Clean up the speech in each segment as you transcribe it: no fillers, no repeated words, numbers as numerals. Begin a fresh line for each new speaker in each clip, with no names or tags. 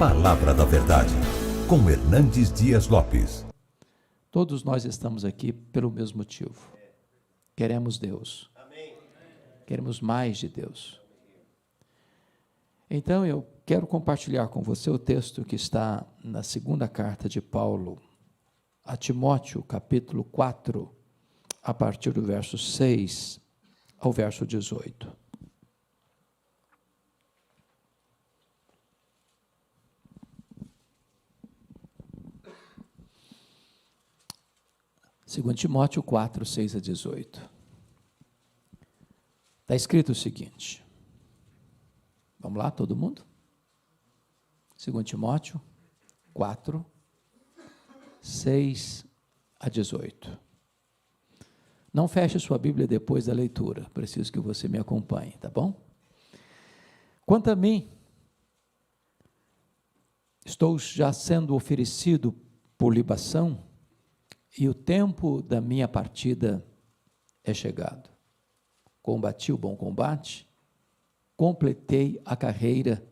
Palavra da Verdade, com Hernandes Dias Lopes.
Todos nós estamos aqui pelo mesmo motivo. Queremos Deus. Queremos mais de Deus. Então eu quero compartilhar com você o texto que está na segunda carta de Paulo a Timóteo, capítulo 4, a partir do verso 6 ao verso 18. Segundo Timóteo 4, 6 a 18. Está escrito o seguinte. Vamos lá, todo mundo? Segundo Timóteo 4, 6 a 18. Não feche sua Bíblia depois da leitura. Preciso que você me acompanhe, tá bom? Quanto a mim, estou já sendo oferecido por libação, e o tempo da minha partida é chegado. Combati o bom combate, completei a carreira,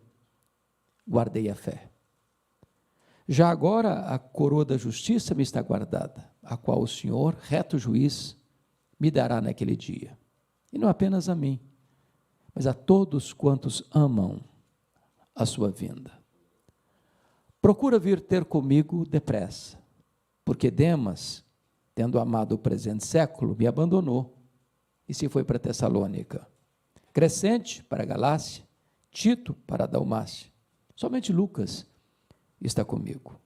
guardei a fé. Já agora a coroa da justiça me está guardada, a qual o Senhor, reto juiz, me dará naquele dia. E não apenas a mim, mas a todos quantos amam a sua vinda. Procura vir ter comigo depressa, porque Demas, tendo amado o presente século, me abandonou e se foi para Tessalônica. Crescente para a Galácia, Tito para a Dalmácia. Somente Lucas está comigo.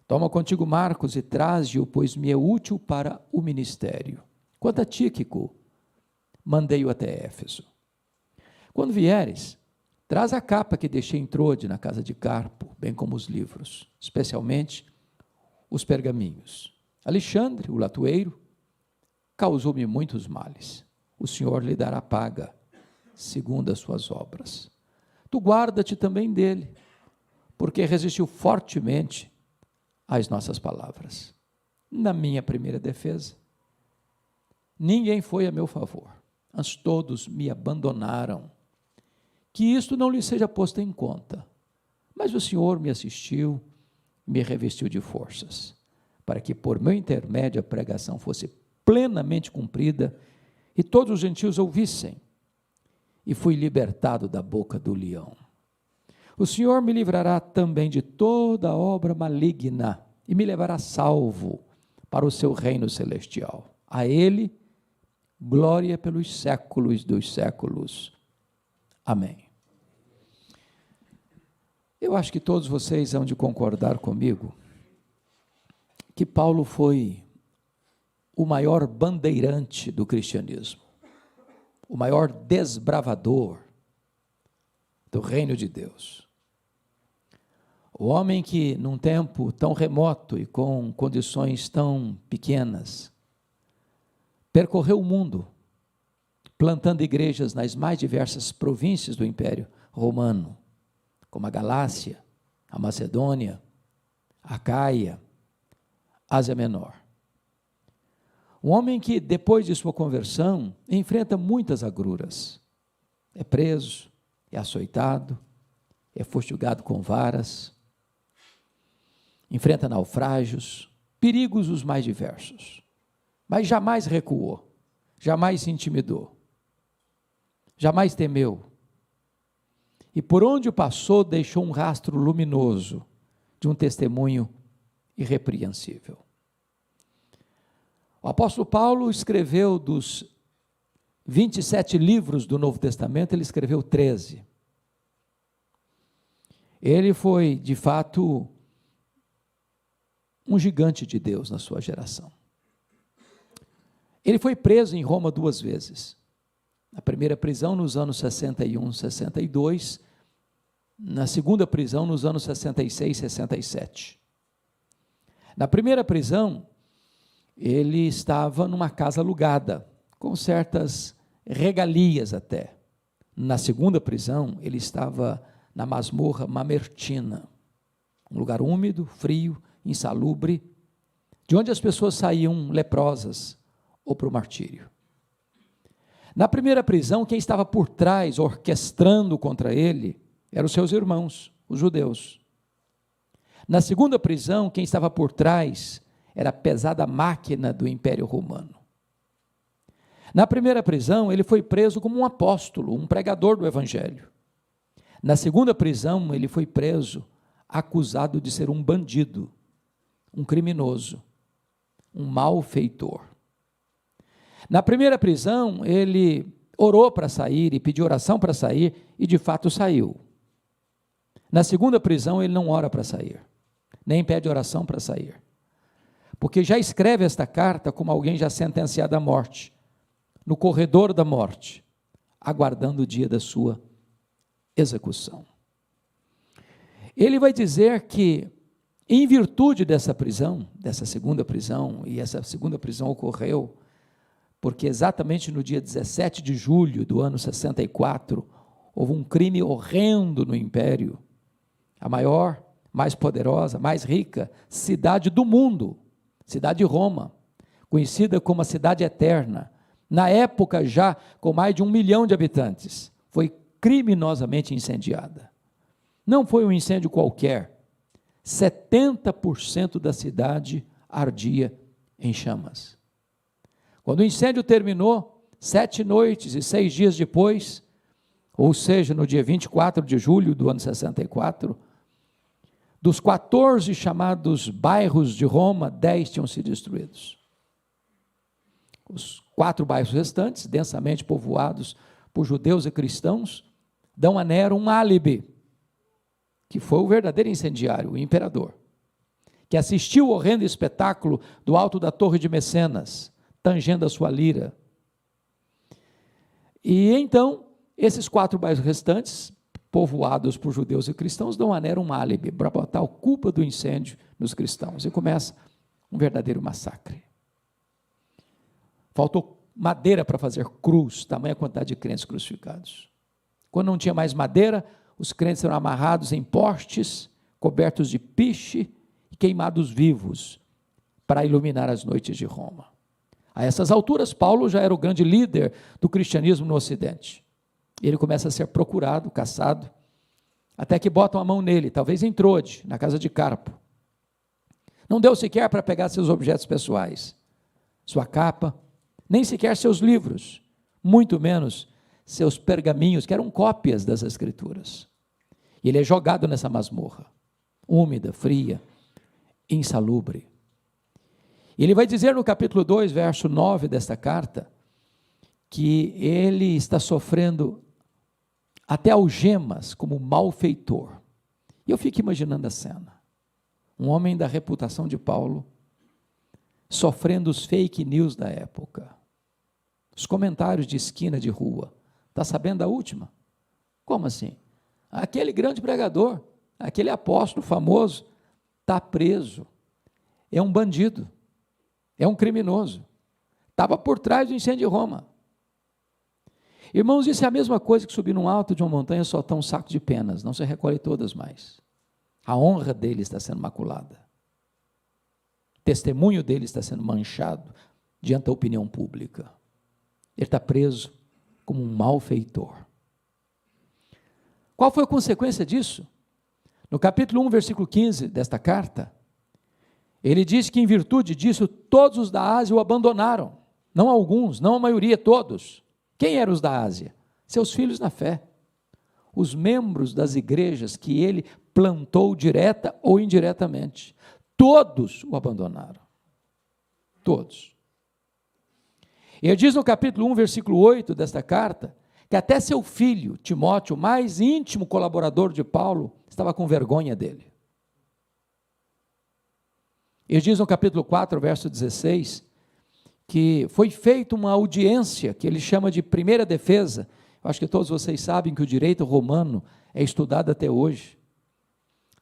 Toma contigo Marcos e traze-o, pois me é útil para o ministério. Quanto a Tíquico, mandei-o até Éfeso. Quando vieres, traz a capa que deixei em Trode, na casa de Carpo, bem como os livros, especialmente os pergaminhos. Alexandre, o latoeiro, causou-me muitos males. O Senhor lhe dará paga, segundo as suas obras. Tu guarda-te também dele, porque resistiu fortemente às nossas palavras. Na minha primeira defesa, ninguém foi a meu favor, mas todos me abandonaram. Que isto não lhe seja posto em conta, mas o Senhor me assistiu, me revestiu de forças, para que por meu intermédio a pregação fosse plenamente cumprida e todos os gentios ouvissem, e fui libertado da boca do leão. O Senhor me livrará também de toda obra maligna e me levará salvo para o seu reino celestial. A Ele, glória pelos séculos dos séculos. Amém. Eu acho que todos vocês hão de concordar comigo que Paulo foi o maior bandeirante do cristianismo, o maior desbravador do reino de Deus. O homem que, num tempo tão remoto e com condições tão pequenas, percorreu o mundo, plantando igrejas nas mais diversas províncias do Império Romano, como a Galácia, a Macedônia, a Caia, Ásia Menor. Um homem que, depois de sua conversão, enfrenta muitas agruras. É preso, é açoitado, é fustigado com varas, enfrenta naufrágios, perigos os mais diversos, mas jamais recuou, jamais se intimidou, jamais temeu. E por onde passou, deixou um rastro luminoso de um testemunho irrepreensível. O apóstolo Paulo escreveu dos 27 livros do Novo Testamento, ele escreveu 13. Ele foi, de fato, um gigante de Deus na sua geração. Ele foi preso em Roma 2 vezes. Na primeira prisão nos anos 61, 62, na segunda prisão nos anos 66, 67. Na primeira prisão, ele estava numa casa alugada, com certas regalias até. Na segunda prisão, ele estava na masmorra Mamertina, um lugar úmido, frio, insalubre, de onde as pessoas saíam leprosas ou para o martírio. Na primeira prisão, quem estava por trás, orquestrando contra ele, eram os seus irmãos, os judeus. Na segunda prisão, quem estava por trás era a pesada máquina do Império Romano. Na primeira prisão, ele foi preso como um apóstolo, um pregador do Evangelho. Na segunda prisão, ele foi preso, acusado de ser um bandido, um criminoso, um malfeitor. Na primeira prisão, ele orou para sair e pediu oração para sair, e de fato saiu. Na segunda prisão, ele não ora para sair, nem pede oração para sair, porque já escreve esta carta como alguém já sentenciado à morte, no corredor da morte, aguardando o dia da sua execução. Ele vai dizer que, em virtude dessa prisão, dessa segunda prisão, e essa segunda prisão ocorreu porque exatamente no dia 17 de julho do ano 64, houve um crime horrendo no Império, a maior, mais poderosa, mais rica cidade do mundo, cidade de Roma, conhecida como a cidade eterna, na época já com mais de 1 milhão de habitantes, foi criminosamente incendiada. Não foi um incêndio qualquer, 70% da cidade ardia em chamas. Quando o incêndio terminou, 7 noites e 6 dias depois, ou seja, no dia 24 de julho do ano 64, dos 14 chamados bairros de Roma, 10 tinham sido destruídos. Os 4 bairros restantes, densamente povoados por judeus e cristãos, dão a Nero um álibi, que foi o verdadeiro incendiário, o imperador, que assistiu ao horrendo espetáculo do alto da Torre de Mecenas, tangendo a sua lira. E então, esses 4 bairros restantes, povoados por judeus e cristãos, dão a Nero um álibi para botar a culpa do incêndio nos cristãos, e começa um verdadeiro massacre. Faltou madeira para fazer cruz, tamanha quantidade de crentes crucificados. Quando não tinha mais madeira, os crentes eram amarrados em postes, cobertos de piche e queimados vivos, para iluminar as noites de Roma. A essas alturas, Paulo já era o grande líder do cristianismo no Ocidente. Ele começa a ser procurado, caçado, até que botam a mão nele, talvez em Trode, na casa de Carpo. Não deu sequer para pegar seus objetos pessoais, sua capa, nem sequer seus livros, muito menos seus pergaminhos, que eram cópias das Escrituras. E ele é jogado nessa masmorra, úmida, fria, insalubre. Ele vai dizer no capítulo 2, verso 9 desta carta, que ele está sofrendo até algemas como malfeitor. E eu fico imaginando a cena. Um homem da reputação de Paulo, sofrendo os fake news da época, os comentários de esquina de rua. Está sabendo da última? Como assim? Aquele grande pregador, aquele apóstolo famoso, está preso, é um bandido, é um criminoso, estava por trás do incêndio de Roma. Irmãos, isso é a mesma coisa que subir num alto de uma montanha e soltar um saco de penas, não se recolhe todas mais. A honra dele está sendo maculada, o testemunho dele está sendo manchado diante da opinião pública. Ele está preso como um malfeitor. Qual foi a consequência disso? No capítulo 1, versículo 15 desta carta, ele diz que em virtude disso, todos os da Ásia o abandonaram. Não alguns, não a maioria, todos. Quem eram os da Ásia? Seus filhos na fé. Os membros das igrejas que ele plantou direta ou indiretamente. Todos o abandonaram. Todos. Ele diz no capítulo 1, versículo 8 desta carta, que até seu filho, Timóteo, o mais íntimo colaborador de Paulo, estava com vergonha dele. Ele diz no capítulo 4, verso 16, que foi feita uma audiência, que ele chama de primeira defesa. Eu acho que todos vocês sabem que o direito romano é estudado até hoje,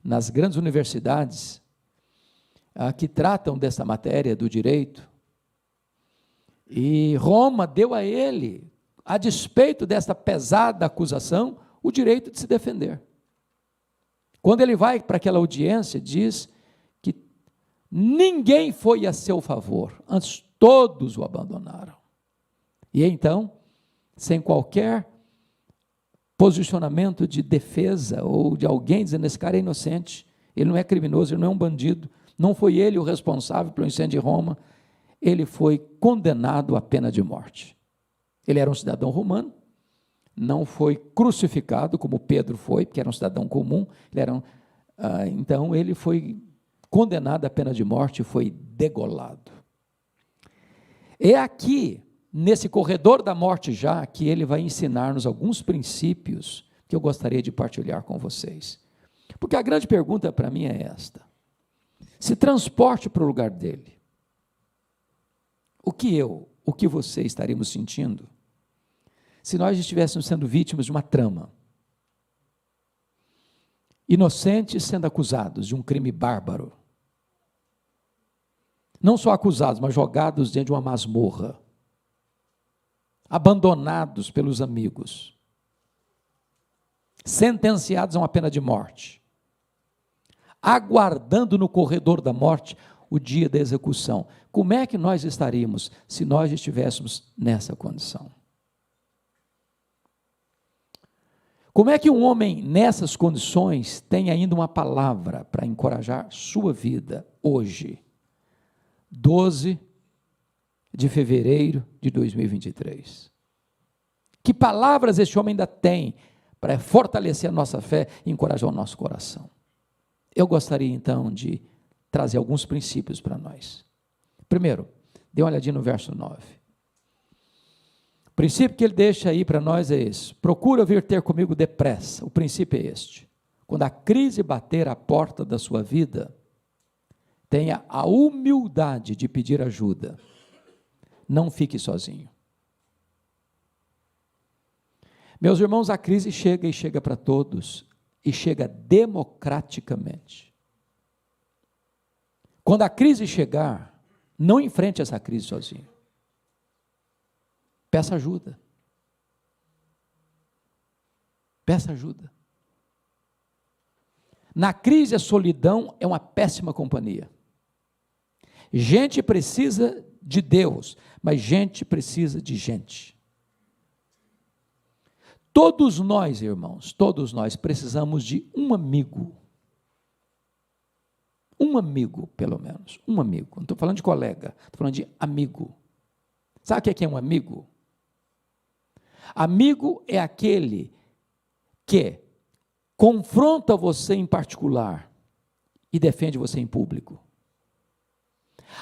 nas grandes universidades, que tratam dessa matéria do direito. E Roma deu a ele, a despeito dessa pesada acusação, o direito de se defender. Quando ele vai para aquela audiência, diz que ninguém foi a seu favor, antes todos o abandonaram. E então, sem qualquer posicionamento de defesa ou de alguém dizendo esse cara é inocente, Ele não é criminoso, ele não é um bandido, não foi ele o responsável pelo incêndio de Roma, ele foi condenado à pena de morte. Ele era um cidadão romano, não foi crucificado como Pedro foi, porque era um cidadão comum, então ele foi condenado à pena de morte e foi degolado. É aqui, nesse corredor da morte já, que ele vai ensinar-nos alguns princípios que eu gostaria de partilhar com vocês. Porque a grande pergunta para mim é esta: se transporte para o lugar dele, o que você estaríamos sentindo se nós estivéssemos sendo vítimas de uma trama? Inocentes sendo acusados de um crime bárbaro. Não só acusados, mas jogados dentro de uma masmorra. Abandonados pelos amigos. Sentenciados a uma pena de morte. Aguardando no corredor da morte o dia da execução. Como é que nós estaríamos se nós estivéssemos nessa condição? Como é que um homem nessas condições tem ainda uma palavra para encorajar sua vida hoje, 12 de fevereiro de 2023? Que palavras esse homem ainda tem para fortalecer a nossa fé e encorajar o nosso coração? Eu gostaria então de trazer alguns princípios para nós. Primeiro, dê uma olhadinha no verso 9. O princípio que ele deixa aí para nós é esse: procura vir ter comigo depressa. O princípio é este: quando a crise bater à porta da sua vida, tenha a humildade de pedir ajuda. Não fique sozinho. Meus irmãos, a crise chega e chega para todos, e chega democraticamente. Quando a crise chegar, não enfrente essa crise sozinho. Peça ajuda. Peça ajuda. Na crise, a solidão é uma péssima companhia. Gente precisa de Deus, mas gente precisa de gente. Todos nós, irmãos, todos nós precisamos de um amigo. Um amigo, pelo menos. Um amigo. Não estou falando de colega, estou falando de amigo. Sabe o que é um amigo? Amigo é aquele que confronta você em particular e defende você em público.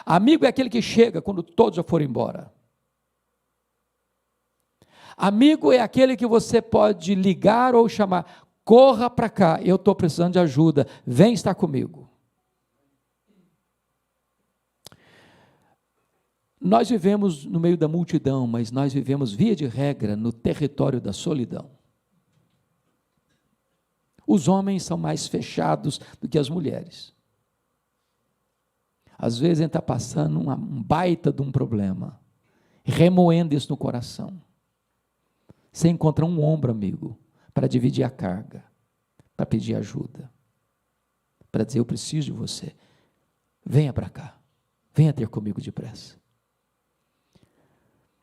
Amigo é aquele que chega quando todos já foram embora. Amigo é aquele que você pode ligar ou chamar: corra para cá, eu estou precisando de ajuda, vem estar comigo. Nós vivemos no meio da multidão, mas nós vivemos, via de regra, no território da solidão. Os homens são mais fechados do que as mulheres. Às vezes a gente está passando um baita de um problema, remoendo isso no coração. Você encontra um ombro amigo para dividir a carga, para pedir ajuda, para dizer: eu preciso de você, venha para cá, venha ter comigo depressa.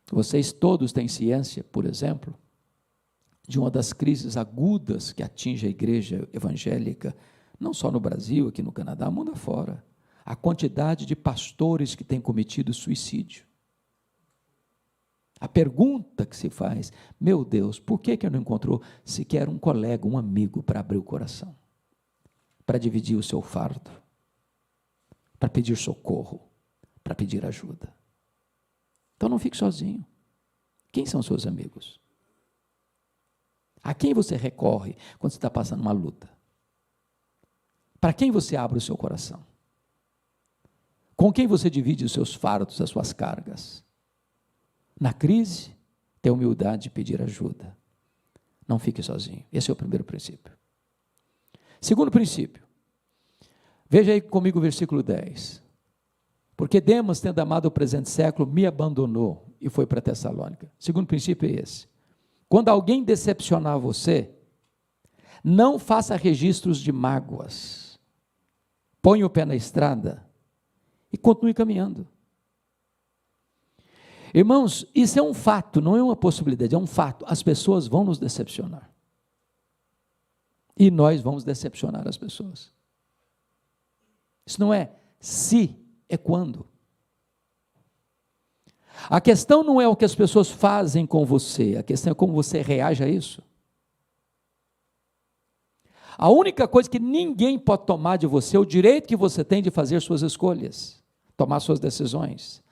Vocês todos têm ciência, por exemplo, de uma das crises agudas que atinge a igreja evangélica, não só no Brasil, aqui no Canadá, mundo afora. A quantidade de pastores que têm cometido suicídio. A pergunta que se faz: meu Deus, por que eu não encontrou sequer um colega, um amigo para abrir o coração? Para dividir o seu fardo? Para pedir socorro? Para pedir ajuda? Então não fique sozinho. Quem são seus amigos? A quem você recorre quando você está passando uma luta? Para quem você abre o seu coração? Com quem você divide os seus fardos, as suas cargas? Na crise, tenha humildade de pedir ajuda. Não fique sozinho. Esse é o primeiro princípio. Segundo princípio, veja aí comigo o versículo 10. Porque Demas, tendo amado o presente século, me abandonou e foi para Tessalônica. Segundo princípio é esse: quando alguém decepcionar você, não faça registros de mágoas. Põe o pé na estrada e continue caminhando. Irmãos, isso é um fato, não é uma possibilidade, é um fato. As pessoas vão nos decepcionar. E nós vamos decepcionar as pessoas. Isso não é se, é quando. A questão não é o que as pessoas fazem com você, a questão é como você reage a isso. A única coisa que ninguém pode tomar de você é o direito que você tem de fazer suas escolhas, tomar suas decisões,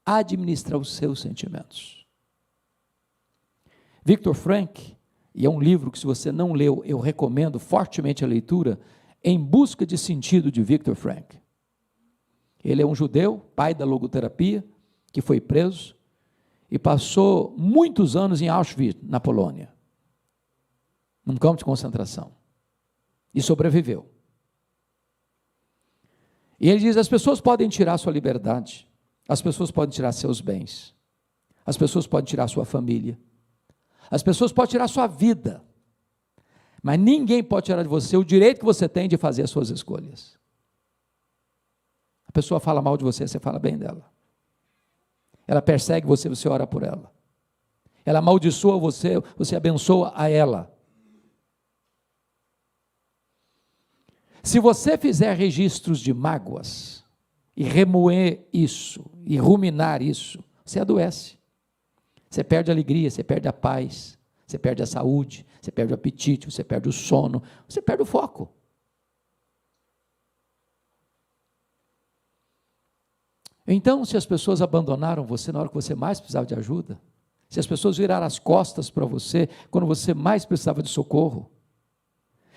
administrar os seus sentimentos. Viktor Frankl, e é um livro que se você não leu, eu recomendo fortemente a leitura, Em Busca de Sentido, de Viktor Frankl. Ele é um judeu, pai da logoterapia, que foi preso e passou muitos anos em Auschwitz, na Polônia, num campo de concentração, e sobreviveu. E ele diz, as pessoas podem tirar sua liberdade, as pessoas podem tirar seus bens, as pessoas podem tirar sua família, as pessoas podem tirar sua vida, mas ninguém pode tirar de você o direito que você tem de fazer as suas escolhas. A pessoa fala mal de você, você fala bem dela. Ela persegue você, você ora por ela. Ela amaldiçoa você, você abençoa a ela. Se você fizer registros de mágoas, e remoer isso, e ruminar isso, você adoece. Você perde a alegria, você perde a paz, você perde a saúde, você perde o apetite, você perde o sono, você perde o foco. Então, se as pessoas abandonaram você na hora que você mais precisava de ajuda, se as pessoas viraram as costas para você quando você mais precisava de socorro,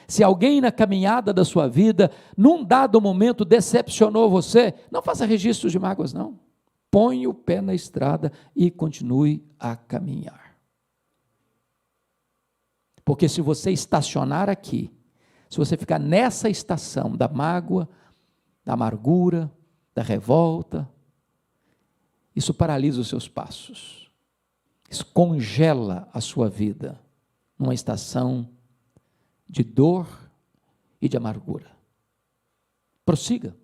se alguém na caminhada da sua vida, num dado momento, decepcionou você, não faça registros de mágoas, não. Põe o pé na estrada e continue a caminhar. Porque se você estacionar aqui, se você ficar nessa estação da mágoa, da amargura, da revolta, isso paralisa os seus passos, isso congela a sua vida, numa estação de dor e de amargura. Prossiga,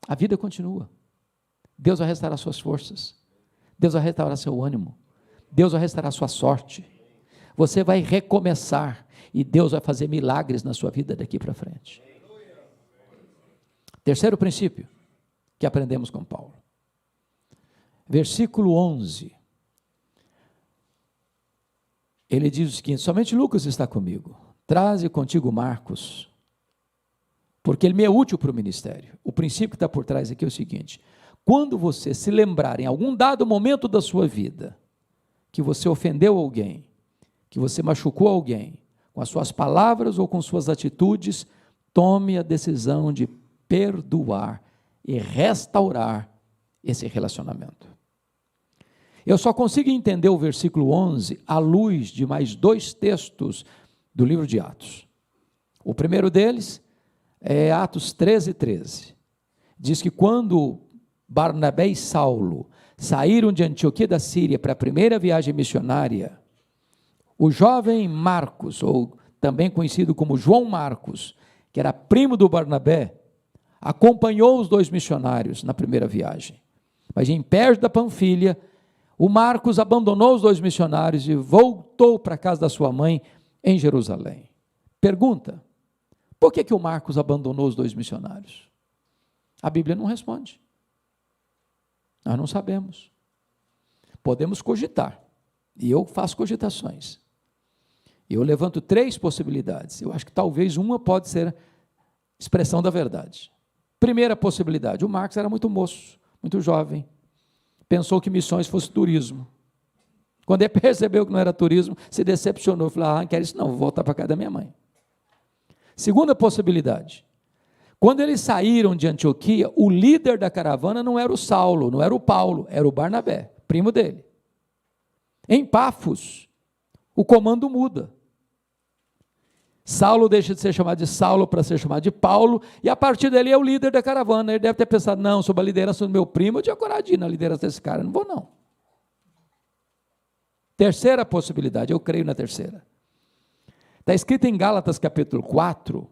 a vida continua, Deus vai restaurar suas forças, Deus vai restaurar seu ânimo, Deus vai restaurar sua sorte, você vai recomeçar, e Deus vai fazer milagres na sua vida daqui para frente. Terceiro princípio que aprendemos com Paulo, versículo 11, ele diz o seguinte, somente Lucas está comigo, traze contigo Marcos, porque ele me é útil para o ministério. O princípio que está por trás aqui é o seguinte, quando você se lembrar em algum dado momento da sua vida, que você ofendeu alguém, que você machucou alguém, com as suas palavras ou com suas atitudes, tome a decisão de perdoar e restaurar esse relacionamento. Eu só consigo entender o versículo 11 à luz de mais dois textos do livro de Atos. O primeiro deles é Atos 13:13. Diz que quando Barnabé e Saulo saíram de Antioquia da Síria para a primeira viagem missionária, o jovem Marcos, ou também conhecido como João Marcos, que era primo do Barnabé, acompanhou os dois missionários na primeira viagem. Mas em Perge da Panfilha, o Marcos abandonou os dois missionários e voltou para a casa da sua mãe em Jerusalém. Pergunta, por que o Marcos abandonou os dois missionários? A Bíblia não responde. Nós não sabemos. Podemos cogitar, e eu faço cogitações. Eu levanto três possibilidades. Eu acho que talvez uma pode ser expressão da verdade. Primeira possibilidade, o Marcos era muito moço, muito jovem, pensou que missões fosse turismo. Quando ele percebeu que não era turismo, se decepcionou, falou, não quero isso não, vou voltar para a casa da minha mãe. Segunda possibilidade, quando eles saíram de Antioquia, o líder da caravana não era o Saulo, não era o Paulo, era o Barnabé, primo dele. Em Pafos, o comando muda. Saulo deixa de ser chamado de Saulo para ser chamado de Paulo, e a partir dele é o líder da caravana. Ele deve ter pensado, não, sob a liderança do meu primo, eu tinha coragem de ir na liderança desse cara, não vou não. Terceira possibilidade, eu creio na terceira. Está escrito em Gálatas capítulo 4,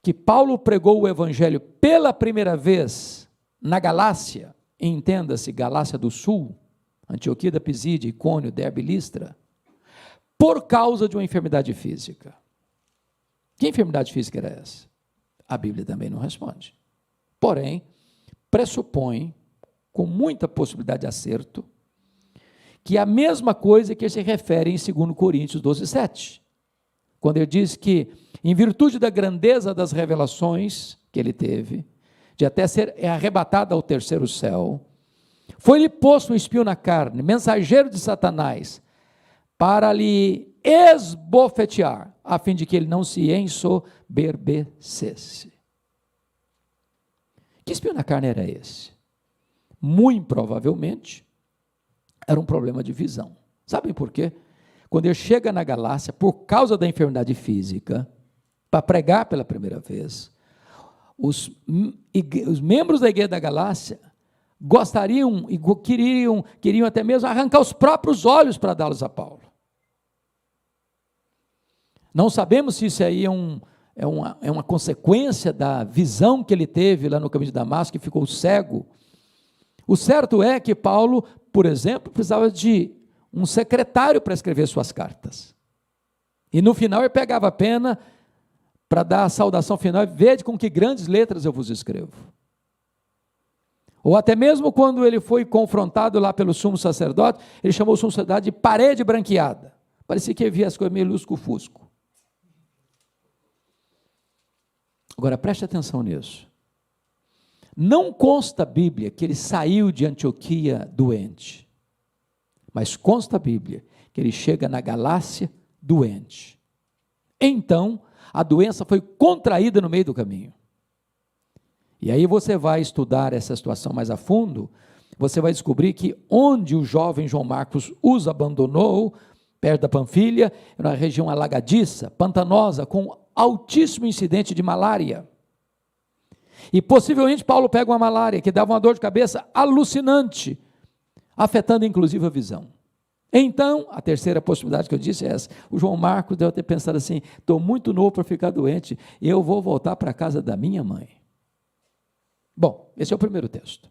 que Paulo pregou o evangelho pela primeira vez na Galácia, entenda-se, Galácia do Sul, Antioquia da Pisídia, Icônio, Derbe e Listra, por causa de uma enfermidade física. Que enfermidade física era essa? A Bíblia também não responde. Porém, pressupõe, com muita possibilidade de acerto, que é a mesma coisa que ele se refere em 2 Coríntios 12:7, quando ele diz que, em virtude da grandeza das revelações que ele teve, de até ser arrebatado ao terceiro céu, foi-lhe posto um espinho na carne, mensageiro de Satanás, para lhe esbofetear, a fim de que ele não se ensoberbecesse. Que espinho na carne era esse? Muito provavelmente, era um problema de visão. Sabem por quê? Quando ele chega na Galácia, por causa da enfermidade física, para pregar pela primeira vez, os membros da igreja da Galácia gostariam e queriam até mesmo arrancar os próprios olhos para dá-los a Paulo. Não sabemos se isso aí é uma consequência da visão que ele teve lá no caminho de Damasco, que ficou cego. O certo é que Paulo, por exemplo, precisava de um secretário para escrever suas cartas. E no final ele pegava a pena para dar a saudação final: vede com que grandes letras eu vos escrevo. Ou até mesmo quando ele foi confrontado lá pelo sumo sacerdote, ele chamou o sumo sacerdote de parede branqueada. Parecia que ele via as coisas meio lusco-fusco. Agora preste atenção nisso. Não consta a Bíblia que ele saiu de Antioquia doente, mas consta a Bíblia que ele chega na Galácia doente. Então, a doença foi contraída no meio do caminho. E aí você vai estudar essa situação mais a fundo, você vai descobrir que onde o jovem João Marcos os abandonou, perto da Panfilha, era uma região alagadiça, pantanosa, com altíssimo incidente de malária. E possivelmente Paulo pega uma malária que dava uma dor de cabeça alucinante, afetando inclusive a visão. Então, a terceira possibilidade que eu disse é essa: o João Marcos deve ter pensado assim: estou muito novo para ficar doente, eu vou voltar para a casa da minha mãe. Bom, esse é o primeiro texto.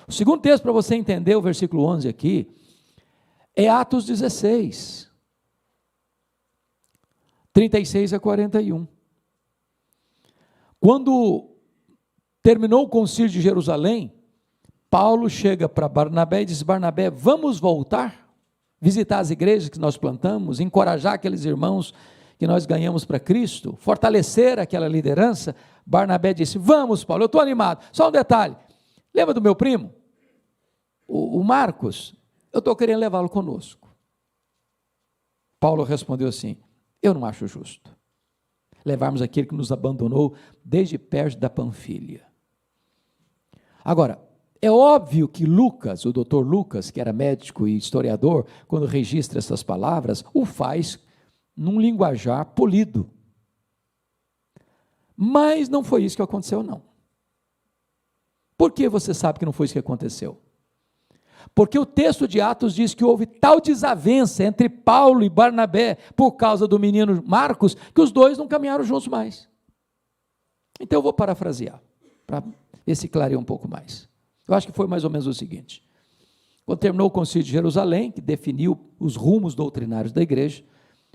O segundo texto, para você entender o versículo 11 aqui, é Atos 16, 36 a 41. Quando terminou o concílio de Jerusalém, Paulo chega para Barnabé e diz: Barnabé, vamos voltar, visitar as igrejas que nós plantamos, encorajar aqueles irmãos que nós ganhamos para Cristo, fortalecer aquela liderança. Barnabé disse: vamos, Paulo, eu estou animado. Só um detalhe, lembra do meu primo? O Marcos, eu estou querendo levá-lo conosco. Paulo respondeu assim: eu não acho justo levarmos aquele que nos abandonou desde perto da Panfilha. Agora, é óbvio que Lucas, o doutor Lucas, que era médico e historiador, quando registra essas palavras, o faz num linguajar polido. Mas não foi isso que aconteceu, não. Por que você sabe que não foi isso que aconteceu? Porque o texto de Atos diz que houve tal desavença entre Paulo e Barnabé, por causa do menino Marcos, que os dois não caminharam juntos mais. Então eu vou parafrasear, para ver se clareia um pouco mais. Eu acho que foi mais ou menos o seguinte: quando terminou o concílio de Jerusalém, que definiu os rumos doutrinários da igreja,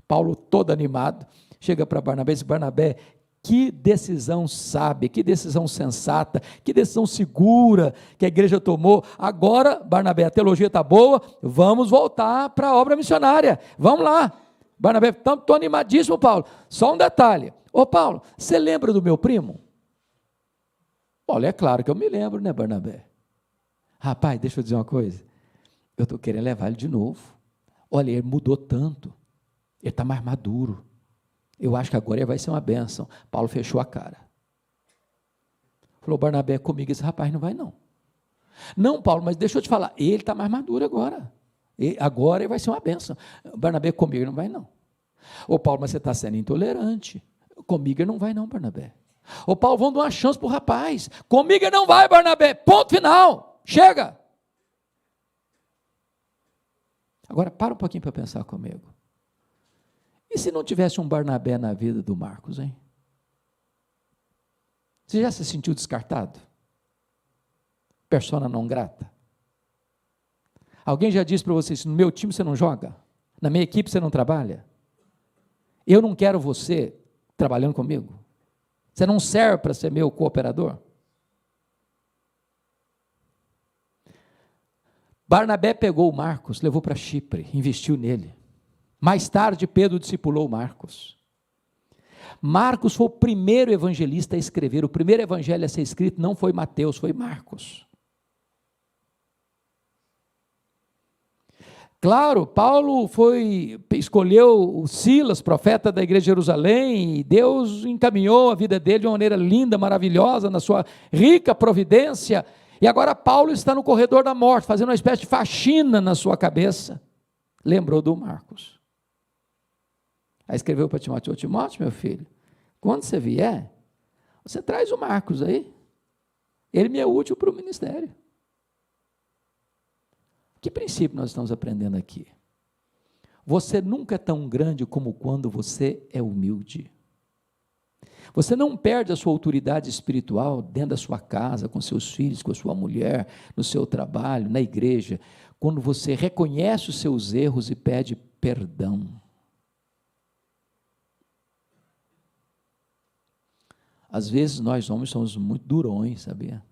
Paulo, todo animado, chega para Barnabé e diz: Barnabé, que decisão sábia, que decisão sensata, que decisão segura que a igreja tomou. Agora, Barnabé, a teologia está boa, vamos voltar para a obra missionária, vamos lá. Barnabé, estou animadíssimo, Paulo. Só um detalhe: ô Paulo, você lembra do meu primo? Olha, é claro que eu me lembro, né, Barnabé? Rapaz, deixa eu dizer uma coisa, eu estou querendo levar ele de novo. Olha, ele mudou tanto, ele está mais maduro. Eu acho que agora ele vai ser uma bênção. Paulo fechou a cara. Falou: Barnabé, comigo esse rapaz não vai não. Não, Paulo, mas deixa eu te falar, ele está mais maduro agora. Agora ele vai ser uma bênção. Barnabé, comigo não vai não. Ô Paulo, mas você está sendo intolerante. Comigo ele não vai não, Barnabé. Ô Paulo, vamos dar uma chance para o rapaz. Comigo ele não vai, Barnabé. Ponto final. Chega. Agora, para um pouquinho para pensar comigo. E se não tivesse um Barnabé na vida do Marcos, hein? Você já se sentiu descartado? Persona não grata? Alguém já disse para você: no meu time você não joga? Na minha equipe você não trabalha? Eu não quero você trabalhando comigo? Você não serve para ser meu cooperador? Barnabé pegou o Marcos, levou para Chipre, investiu nele. Mais tarde, Pedro discipulou Marcos. Marcos foi o primeiro evangelista a escrever. O primeiro evangelho a ser escrito não foi Mateus, foi Marcos. Claro, Paulo escolheu o Silas, profeta da igreja de Jerusalém, e Deus encaminhou a vida dele de uma maneira linda, maravilhosa, na sua rica providência, e agora Paulo está no corredor da morte, fazendo uma espécie de faxina na sua cabeça. Lembrou do Marcos. Aí escreveu para Timóteo: Timóteo, meu filho, quando você vier, você traz o Marcos aí, ele me é útil para o ministério. Que princípio nós estamos aprendendo aqui? Você nunca é tão grande como quando você é humilde. Você não perde a sua autoridade espiritual dentro da sua casa, com seus filhos, com a sua mulher, no seu trabalho, na igreja, quando você reconhece os seus erros e pede perdão. Às vezes nós homens somos muito durões, sabia?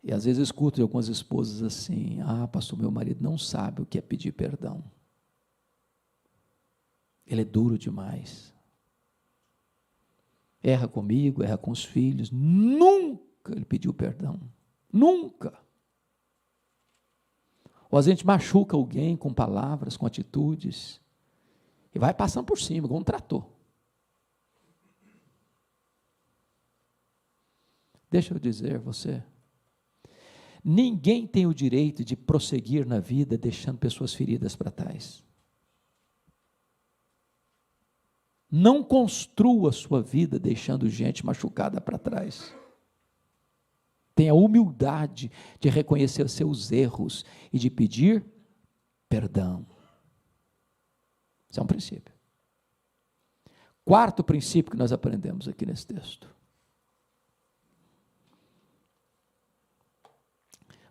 E às vezes eu escuto de algumas esposas assim: pastor, meu marido não sabe o que é pedir perdão. Ele é duro demais. Erra comigo, erra com os filhos. Nunca ele pediu perdão. Nunca. Ou a gente machuca alguém com palavras, com atitudes, e vai passando por cima, como um trator. Deixa eu dizer a você, ninguém tem o direito de prosseguir na vida deixando pessoas feridas para trás. Não construa a sua vida deixando gente machucada para trás. Tenha humildade de reconhecer os seus erros e de pedir perdão. Isso é um princípio. Quarto princípio que nós aprendemos aqui nesse texto.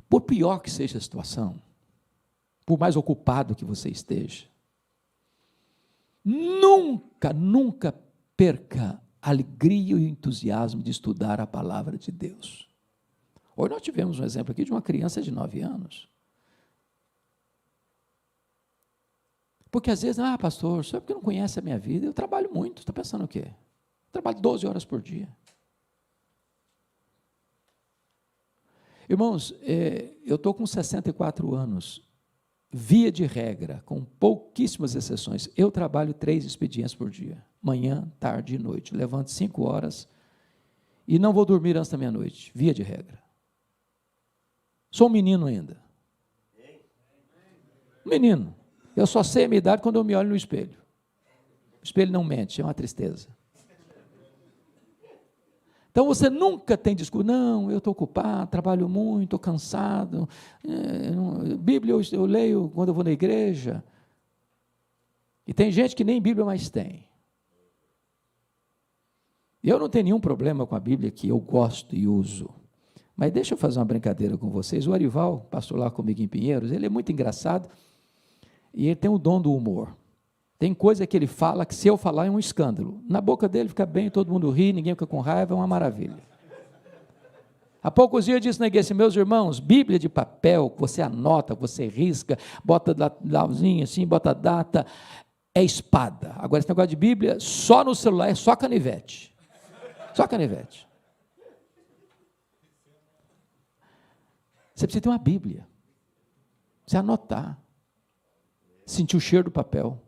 Por pior que seja a situação, por mais ocupado que você esteja, nunca perca a alegria e o entusiasmo de estudar a palavra de Deus. Hoje nós tivemos um exemplo aqui de uma criança de 9 anos. Porque às vezes, pastor, só porque não conhece a minha vida, eu trabalho muito. Está pensando o quê? Eu trabalho 12 horas por dia. Irmãos, eu estou com 64 anos, via de regra, com pouquíssimas exceções, eu trabalho 3 expedientes por dia, manhã, tarde e noite, levanto 5 horas e não vou dormir antes da meia-noite, via de regra. Sou um menino ainda. Menino. Eu só sei a minha idade quando eu me olho no espelho. O espelho não mente, é uma tristeza. Então você nunca tem desculpa: não, eu estou ocupado, trabalho muito, estou cansado, Bíblia eu leio quando eu vou na igreja. E tem gente que nem Bíblia mais tem. Eu não tenho nenhum problema com a Bíblia que eu gosto e uso. Mas deixa eu fazer uma brincadeira com vocês. O Arival, pastor lá comigo em Pinheiros, ele é muito engraçado e ele tem o dom do humor. Tem coisa que ele fala que se eu falar é um escândalo. Na boca dele fica bem, todo mundo ri, ninguém fica com raiva, é uma maravilha. Há poucos dias eu disse na igreja: meus irmãos, Bíblia de papel, que você anota, você risca, bota lauzinho assim, bota data, é espada. Agora esse negócio de Bíblia, só no celular, é só canivete. Só canivete. Você precisa ter uma Bíblia. Você anotar. Sentir o cheiro do papel.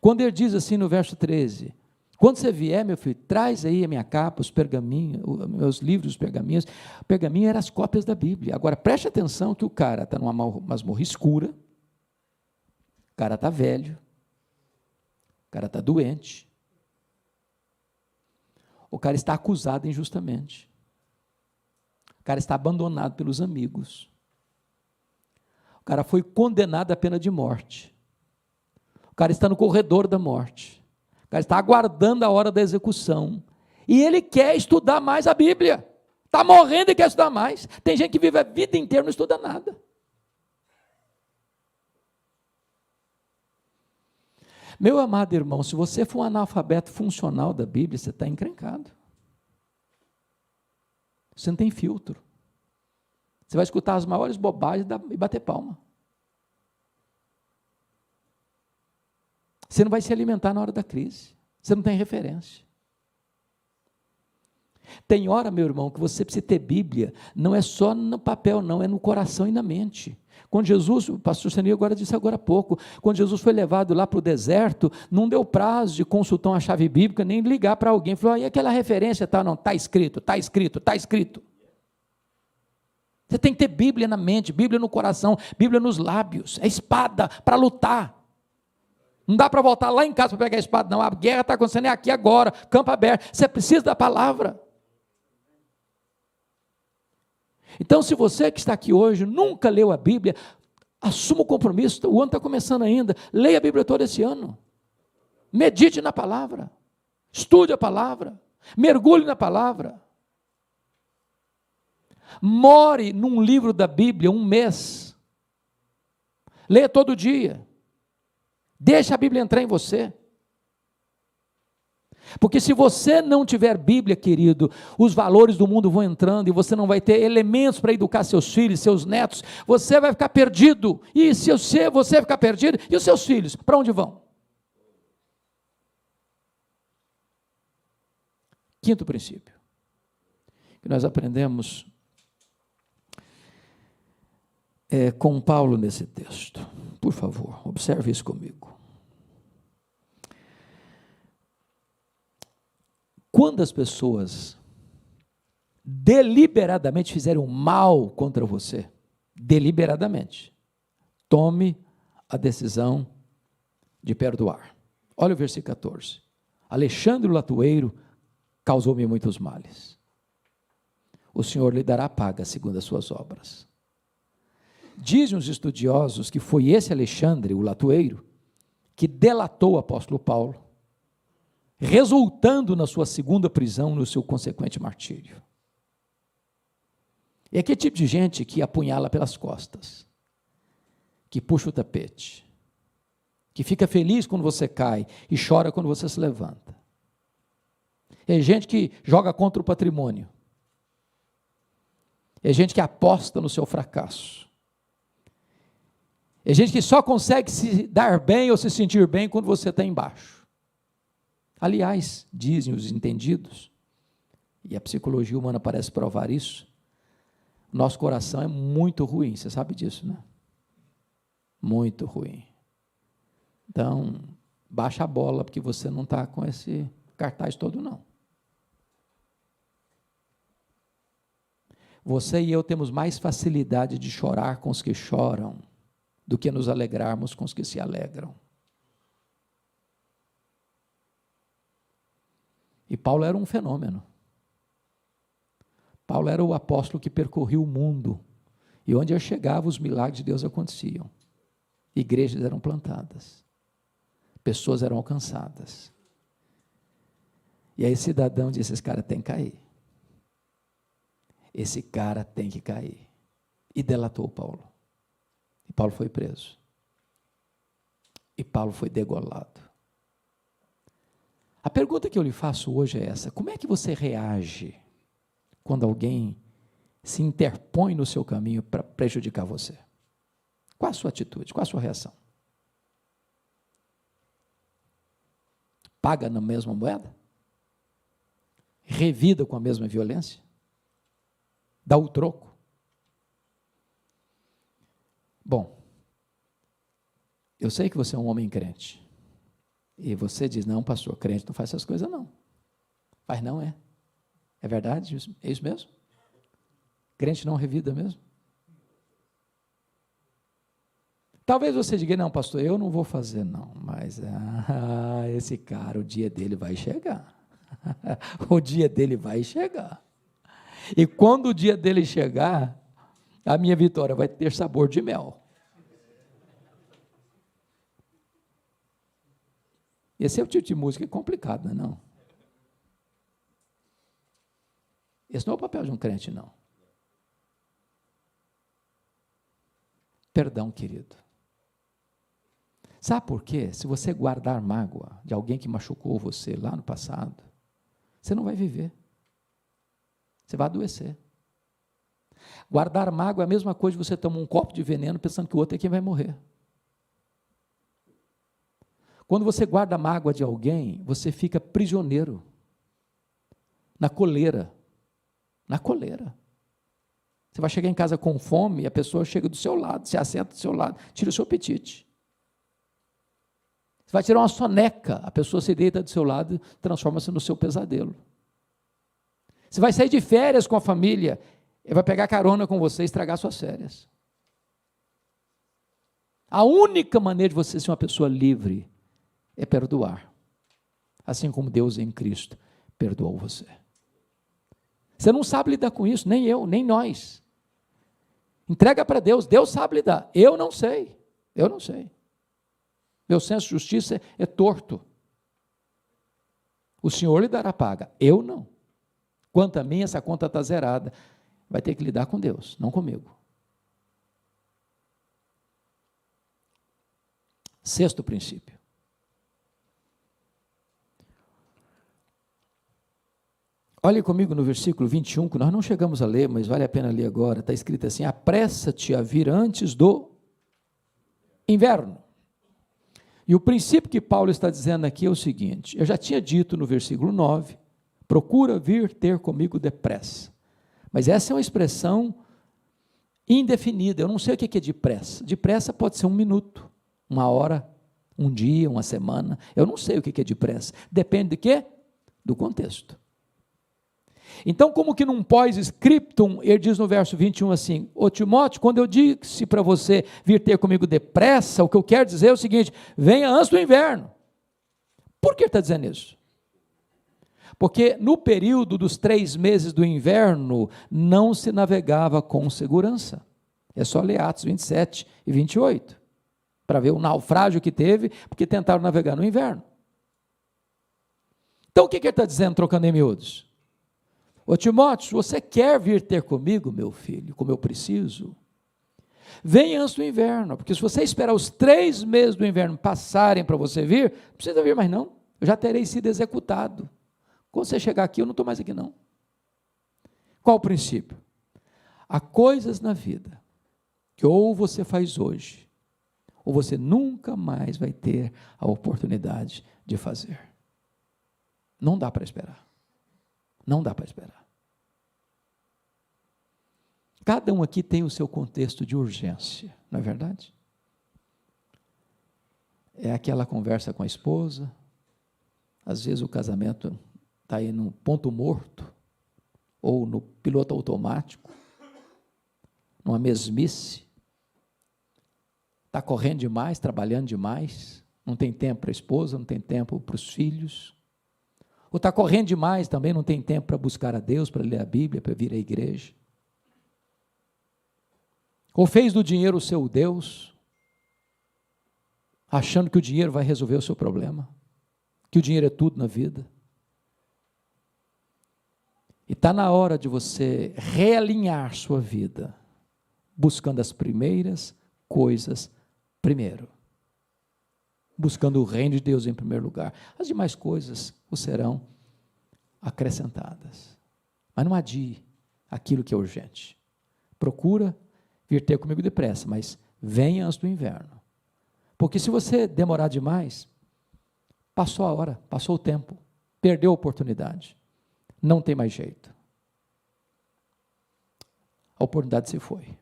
Quando ele diz assim no verso 13: quando você vier, meu filho, traz aí a minha capa, os pergaminhos, meus livros, os pergaminhos. O pergaminho eram as cópias da Bíblia. Agora, preste atenção que o cara está numa masmorra escura, o cara está velho, o cara está doente, o cara está acusado injustamente, o cara está abandonado pelos amigos, o cara foi condenado à pena de morte, o cara está no corredor da morte, o cara está aguardando a hora da execução, e ele quer estudar mais a Bíblia, está morrendo e quer estudar mais. Tem gente que vive a vida inteira e não estuda nada. Meu amado irmão, se você for um analfabeto funcional da Bíblia, você está encrencado. Você não tem filtro. Você vai escutar as maiores bobagens e bater palma. Você não vai se alimentar na hora da crise. Você não tem referência. Tem hora, meu irmão, que você precisa ter Bíblia, não é só no papel, não, é no coração e na mente. Quando Jesus, o pastor Senil agora disse agora há pouco, quando Jesus foi levado lá para o deserto, não deu prazo de consultar uma chave bíblica, nem ligar para alguém, falou, e aquela referência, tá, não, está escrito, está escrito, está escrito. Você tem que ter Bíblia na mente, Bíblia no coração, Bíblia nos lábios, é espada para lutar. Não dá para voltar lá em casa para pegar a espada, não, a guerra está acontecendo aqui agora, campo aberto, você precisa da palavra. Então, se você que está aqui hoje nunca leu a Bíblia, assuma o compromisso, o ano está começando ainda, leia a Bíblia todo esse ano, medite na palavra, estude a palavra, mergulhe na palavra, more num livro da Bíblia 1 mês, leia todo dia, deixa a Bíblia entrar em você. Porque se você não tiver Bíblia, querido, os valores do mundo vão entrando e você não vai ter elementos para educar seus filhos, seus netos, você vai ficar perdido. E se você ficar perdido, e os seus filhos, para onde vão? Quinto princípio, que nós aprendemos com Paulo nesse texto. Por favor, observe isso comigo. Quando as pessoas deliberadamente fizerem mal contra você, deliberadamente, tome a decisão de perdoar. Olha o versículo 14. Alexandre o latoeiro causou-me muitos males. O Senhor lhe dará paga segundo as suas obras. Dizem os estudiosos que foi esse Alexandre, o latoeiro, que delatou o apóstolo Paulo, resultando na sua segunda prisão, no seu consequente martírio. É aquele tipo de gente que apunhala pelas costas, que puxa o tapete, que fica feliz quando você cai e chora quando você se levanta. É gente que joga contra o patrimônio. É gente que aposta no seu fracasso. É gente que só consegue se dar bem ou se sentir bem quando você está embaixo. Aliás, dizem os entendidos, e a psicologia humana parece provar isso, nosso coração é muito ruim, você sabe disso, né? Muito ruim. Então, baixa a bola, porque você não está com esse cartaz todo, não. Você e eu temos mais facilidade de chorar com os que choram, do que nos alegrarmos com os que se alegram. E Paulo era um fenômeno. Paulo era o apóstolo que percorria o mundo, e onde eu chegava, os milagres de Deus aconteciam. Igrejas eram plantadas, pessoas eram alcançadas. E aí cidadão disse, esse cara tem que cair. Esse cara tem que cair. E delatou Paulo. E Paulo foi preso. E Paulo foi degolado. A pergunta que eu lhe faço hoje é essa: como é que você reage quando alguém se interpõe no seu caminho para prejudicar você? Qual a sua atitude? Qual a sua reação? Paga na mesma moeda? Revida com a mesma violência? Dá o troco? Bom, eu sei que você é um homem crente. E você diz, não, pastor, crente não faz essas coisas, não. Faz não, é. É verdade? É isso mesmo? Crente não revida mesmo? Talvez você diga, não, pastor, eu não vou fazer, não. Mas, esse cara, o dia dele vai chegar. O dia dele vai chegar. E quando o dia dele chegar, a minha vitória vai ter sabor de mel. Esse é o tipo de música complicado, não é não? Esse não é o papel de um crente, não. Perdão, querido. Sabe por quê? Se você guardar mágoa de alguém que machucou você lá no passado, você não vai viver. Você vai adoecer. Guardar mágoa é a mesma coisa de você tomar um copo de veneno pensando que o outro é quem vai morrer. Quando você guarda a mágoa de alguém, você fica prisioneiro, na coleira. Na coleira. Você vai chegar em casa com fome e a pessoa chega do seu lado, se assenta do seu lado, tira o seu apetite. Você vai tirar uma soneca, a pessoa se deita do seu lado e transforma-se no seu pesadelo. Você vai sair de férias com a família, ele vai pegar carona com você e estragar suas férias. A única maneira de você ser uma pessoa livre é perdoar, assim como Deus em Cristo perdoou você. Você não sabe lidar com isso, nem eu, nem nós. Entrega para Deus, Deus sabe lidar, eu não sei. Meu senso de justiça é torto. O Senhor lhe dará paga, eu não. Quanto a mim, essa conta está zerada. Vai ter que lidar com Deus, não comigo. Sexto princípio. Olhe comigo no versículo 21, que nós não chegamos a ler, mas vale a pena ler agora. Está escrito assim: apressa-te a vir antes do inverno. E o princípio que Paulo está dizendo aqui é o seguinte: eu já tinha dito no versículo 9, procura vir ter comigo depressa. Mas essa é uma expressão indefinida, eu não sei o que é depressa. Depressa pode ser 1 minuto, 1 hora, 1 dia, 1 semana, eu não sei o que é depressa. Depende de quê? Do contexto. Então, como que num pós-scriptum, ele diz no verso 21 assim: ô Timóteo, quando eu disse para você vir ter comigo depressa, o que eu quero dizer é o seguinte: venha antes do inverno. Por que ele está dizendo isso? Porque no período dos 3 meses do inverno, não se navegava com segurança. É só ler Atos 27 e 28, para ver o naufrágio que teve, porque tentaram navegar no inverno. Então, o que ele está dizendo, trocando em miúdos? Ô Timóteo, se você quer vir ter comigo, meu filho, como eu preciso, venha antes do inverno, porque se você esperar os 3 meses do inverno passarem para você vir, não precisa vir mais não, eu já terei sido executado. Quando você chegar aqui, eu não estou mais aqui não. Qual o princípio? Há coisas na vida que ou você faz hoje, ou você nunca mais vai ter a oportunidade de fazer. Não dá para esperar. Não dá para esperar. Cada um aqui tem o seu contexto de urgência, não é verdade? É aquela conversa com a esposa, às vezes o casamento está aí no ponto morto, ou no piloto automático, numa mesmice, está correndo demais, trabalhando demais, não tem tempo para a esposa, não tem tempo para os filhos, ou está correndo demais também, não tem tempo para buscar a Deus, para ler a Bíblia, para vir à igreja, ou fez do dinheiro o seu Deus, achando que o dinheiro vai resolver o seu problema, que o dinheiro é tudo na vida. E está na hora de você realinhar sua vida, buscando as primeiras coisas primeiro. Buscando o reino de Deus em primeiro lugar. As demais coisas o serão acrescentadas. Mas não adie aquilo que é urgente. Procura vir ter comigo depressa, mas venha antes do inverno. Porque se você demorar demais, passou a hora, passou o tempo, perdeu a oportunidade. Não tem mais jeito. A oportunidade se foi.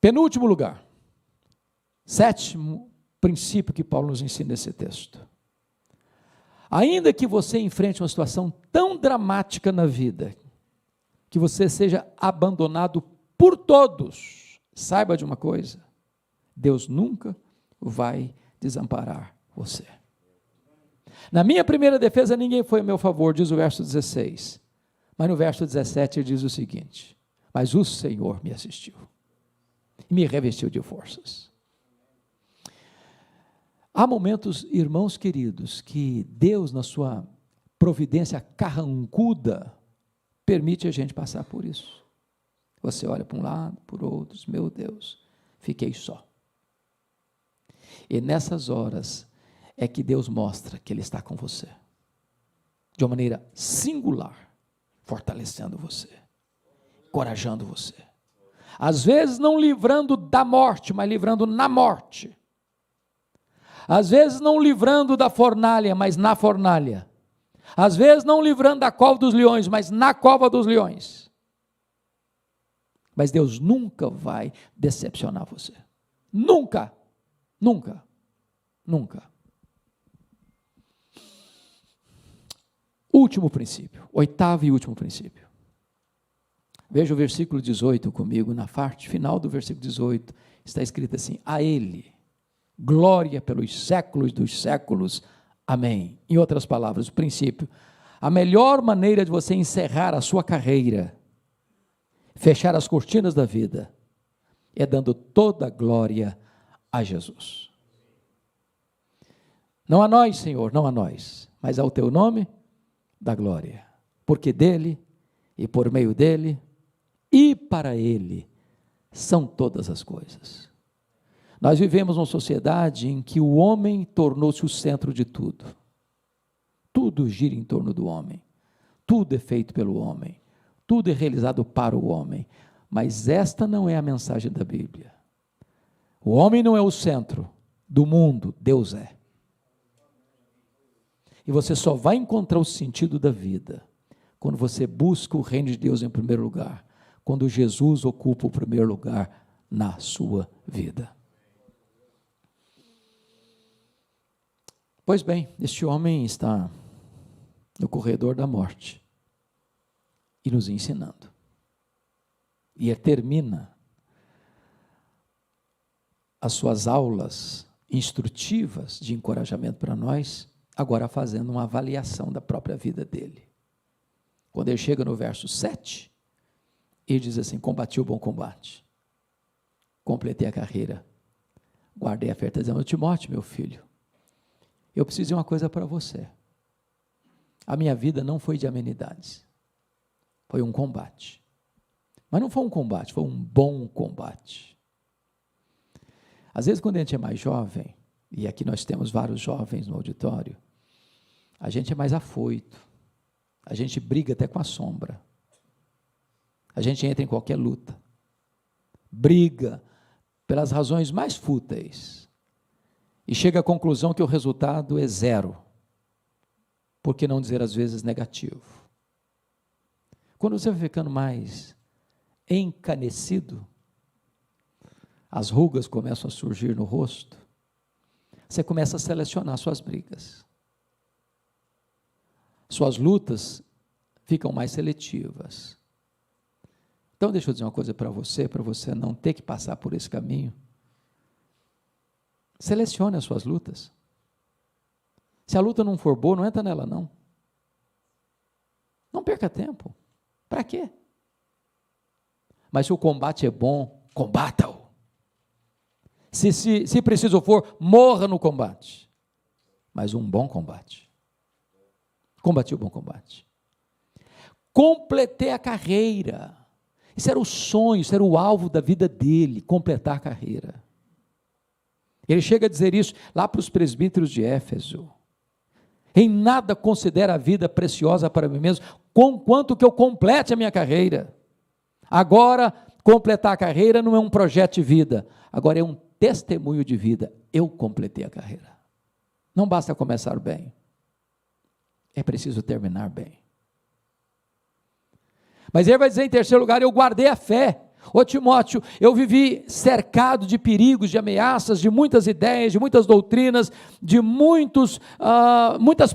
Penúltimo lugar, 7º princípio que Paulo nos ensina nesse texto. Ainda que você enfrente uma situação tão dramática na vida, que você seja abandonado por todos, saiba de uma coisa: Deus nunca vai desamparar você. Na minha primeira defesa, ninguém foi a meu favor, diz o verso 16. Mas no verso 17 ele diz o seguinte: mas o Senhor me assistiu e me revestiu de forças. Há momentos, irmãos queridos, que Deus, na sua providência carrancuda, permite a gente passar por isso. Você olha para um lado, por outros, meu Deus, fiquei só. E nessas horas é que Deus mostra que Ele está com você, de uma maneira singular, fortalecendo você, encorajando você. Às vezes não livrando da morte, mas livrando na morte. Às vezes não livrando da fornalha, mas na fornalha. Às vezes não livrando da cova dos leões, mas na cova dos leões. Mas Deus nunca vai decepcionar você. Nunca, nunca, nunca. Último princípio, oitavo e último princípio. Veja o versículo 18 comigo, na parte final do versículo 18, está escrito assim: a Ele, glória pelos séculos dos séculos, amém. Em outras palavras, o princípio, a melhor maneira de você encerrar a sua carreira, fechar as cortinas da vida, é dando toda a glória a Jesus. Não a nós, Senhor, não a nós, mas ao teu nome da glória, porque dele e por meio dele e para ele são todas as coisas. Nós vivemos uma sociedade em que o homem tornou-se o centro de tudo. Tudo gira em torno do homem, tudo é feito pelo homem, tudo é realizado para o homem, mas esta não é a mensagem da Bíblia. O homem não é o centro do mundo, Deus é. E você só vai encontrar o sentido da vida quando você busca o reino de Deus em primeiro lugar, quando Jesus ocupa o primeiro lugar na sua vida. Pois bem, este homem está no corredor da morte e nos ensinando. E ele termina as suas aulas instrutivas de encorajamento para nós, agora fazendo uma avaliação da própria vida dele. Quando ele chega no verso 7, ele diz assim: combati o bom combate, completei a carreira, guardei a fé. Está dizendo: Timóteo, meu filho, eu preciso de uma coisa para você. A minha vida não foi de amenidades, foi um combate. Mas não foi um combate, foi um bom combate. Às vezes, quando a gente é mais jovem, e aqui nós temos vários jovens no auditório, a gente é mais afoito, a gente briga até com a sombra, a gente entra em qualquer luta, briga pelas razões mais fúteis, e chega à conclusão que o resultado é zero, por que não dizer às vezes negativo? Quando você vai ficando mais encanecido, as rugas começam a surgir no rosto, você começa a selecionar suas brigas, suas lutas ficam mais seletivas. Então deixa eu dizer uma coisa para você não ter que passar por esse caminho. Selecione as suas lutas. Se a luta não for boa, não entra nela não. Não perca tempo. Para quê? Mas se o combate é bom, combata-o. Se preciso for, morra no combate. Mas um bom combate. Combati o bom combate. Completei a carreira. Isso era o sonho, isso era o alvo da vida dele, completar a carreira. Ele chega a dizer isso lá para os presbíteros de Éfeso. Em nada considero a vida preciosa para mim mesmo, conquanto que eu complete a minha carreira. Agora, completar a carreira não é um projeto de vida, agora é um testemunho de vida. Eu completei a carreira. Não basta começar bem, é preciso terminar bem. Mas ele vai dizer em terceiro lugar: eu guardei a fé. Ô Timóteo, eu vivi cercado de perigos, de ameaças, de muitas ideias, de muitas doutrinas, de muitas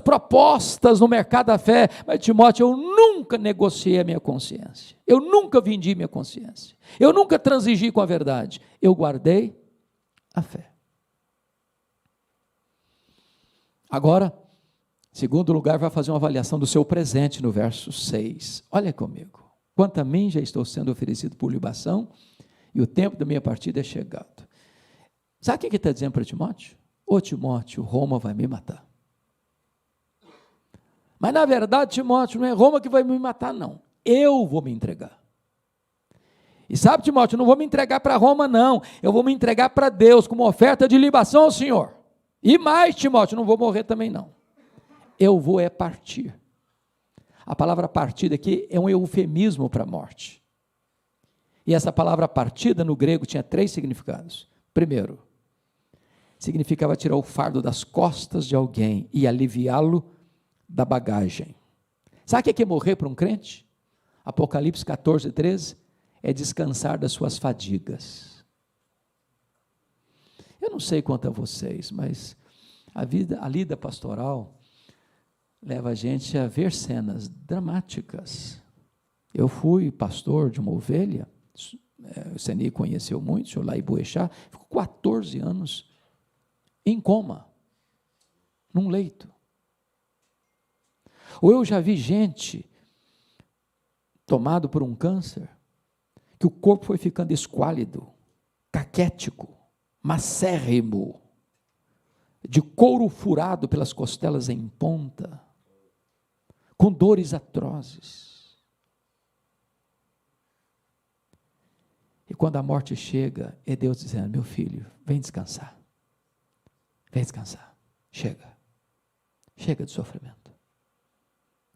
propostas no mercado da fé, mas Timóteo, eu nunca negociei a minha consciência, eu nunca vendi minha consciência, eu nunca transigi com a verdade, eu guardei a fé. Agora, segundo lugar, vai fazer uma avaliação do seu presente no verso 6, olha comigo. Quanto a mim, já estou sendo oferecido por libação, e o tempo da minha partida é chegado. Sabe o que ele está dizendo para Timóteo? Ô Timóteo, Roma vai me matar. Mas na verdade, Timóteo, não é Roma que vai me matar, não. Eu vou me entregar. E sabe, Timóteo, não vou me entregar para Roma, não. Eu vou me entregar para Deus, como oferta de libação ao Senhor. E mais, Timóteo, não vou morrer também, não. Eu vou partir. A palavra partida aqui é um eufemismo para a morte. E essa palavra partida no grego tinha 3 significados. Primeiro, significava tirar o fardo das costas de alguém e aliviá-lo da bagagem. Sabe o que é morrer para um crente? Apocalipse 14, 13, é descansar das suas fadigas. Eu não sei quanto a vocês, mas a lida pastoral leva a gente a ver cenas dramáticas. Eu fui pastor de uma ovelha, o Seni conheceu muito, o senhor Lai Boechat, ficou 14 anos em coma, num leito. Ou eu já vi gente tomado por um câncer, que o corpo foi ficando esquálido, caquético, macérrimo, de couro furado pelas costelas em ponta, com dores atrozes. E quando a morte chega, é Deus dizendo: meu filho, vem descansar. Vem descansar. Chega. Chega de sofrimento.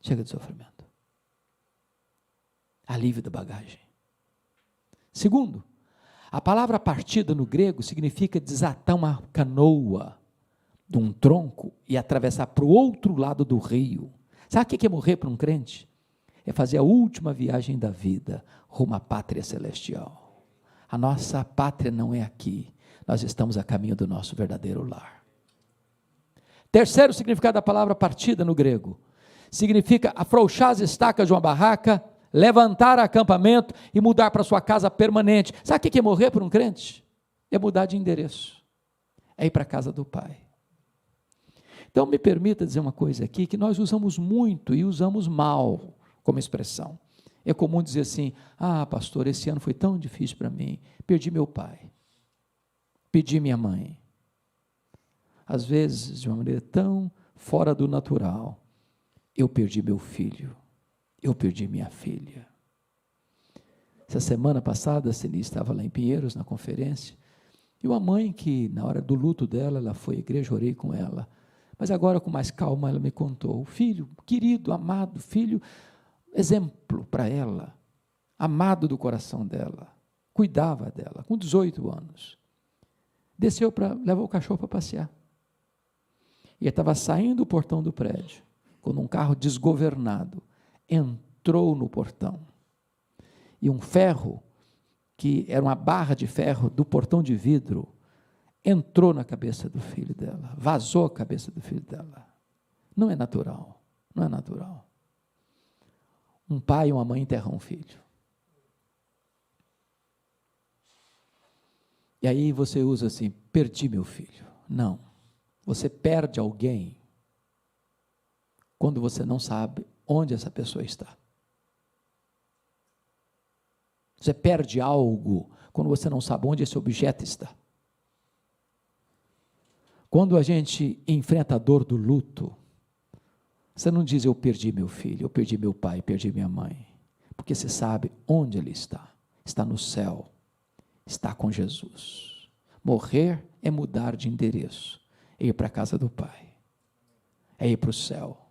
Chega de sofrimento. Alívio da bagagem. Segundo, a palavra partida no grego significa desatar uma canoa de um tronco e atravessar para o outro lado do rio. Sabe o que é morrer para um crente? É fazer a última viagem da vida rumo à pátria celestial. A nossa pátria não é aqui, nós estamos a caminho do nosso verdadeiro lar. Terceiro significado da palavra partida no grego, significa afrouxar as estacas de uma barraca, levantar acampamento e mudar para sua casa permanente. Sabe o que é morrer para um crente? É mudar de endereço, é ir para a casa do Pai. Então me permita dizer uma coisa aqui, que nós usamos muito e usamos mal como expressão. É comum dizer assim: ah, pastor, esse ano foi tão difícil para mim, perdi meu pai, perdi minha mãe. Às vezes, de uma maneira tão fora do natural, eu perdi meu filho, eu perdi minha filha. Essa semana passada, a Ceni estava lá em Pinheiros, na conferência, e uma mãe que, na hora do luto dela, ela foi à igreja, orei com ela, mas agora com mais calma ela me contou: o filho, querido, amado, filho, exemplo para ela, amado do coração dela, cuidava dela, com 18 anos, desceu levou o cachorro para passear, e ele estava saindo do portão do prédio, quando um carro desgovernado entrou no portão, e um ferro, que era uma barra de ferro do portão de vidro, entrou na cabeça do filho dela, vazou a cabeça do filho dela. Não é natural, não é natural. Um pai e uma mãe enterram um filho. E aí você usa assim: perdi meu filho. Não, você perde alguém quando você não sabe onde essa pessoa está. Você perde algo quando você não sabe onde esse objeto está. Quando a gente enfrenta a dor do luto, você não diz: eu perdi meu filho, eu perdi meu pai, perdi minha mãe, porque você sabe onde ele está. Está no céu, está com Jesus. Morrer é mudar de endereço, é ir para a casa do Pai, é ir para o céu,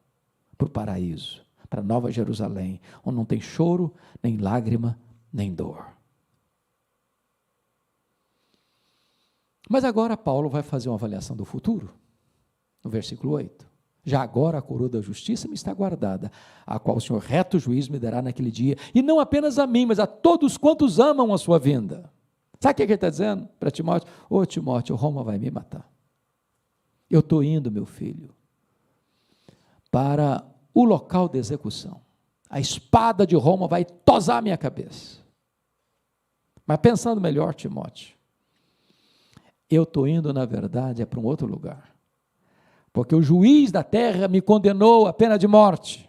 para o paraíso, para a Nova Jerusalém, onde não tem choro, nem lágrima, nem dor. Mas agora Paulo vai fazer uma avaliação do futuro, no versículo 8. Já agora a coroa da justiça me está guardada, a qual o Senhor reto juiz me dará naquele dia, e não apenas a mim, mas a todos quantos amam a sua vinda. Sabe o que ele está dizendo para Timóteo? Ô Timóteo, Roma vai me matar. Eu estou indo, meu filho, para o local de execução. A espada de Roma vai tosar a minha cabeça. Mas pensando melhor, Timóteo, eu estou indo, na verdade, para um outro lugar, porque o juiz da terra me condenou à pena de morte,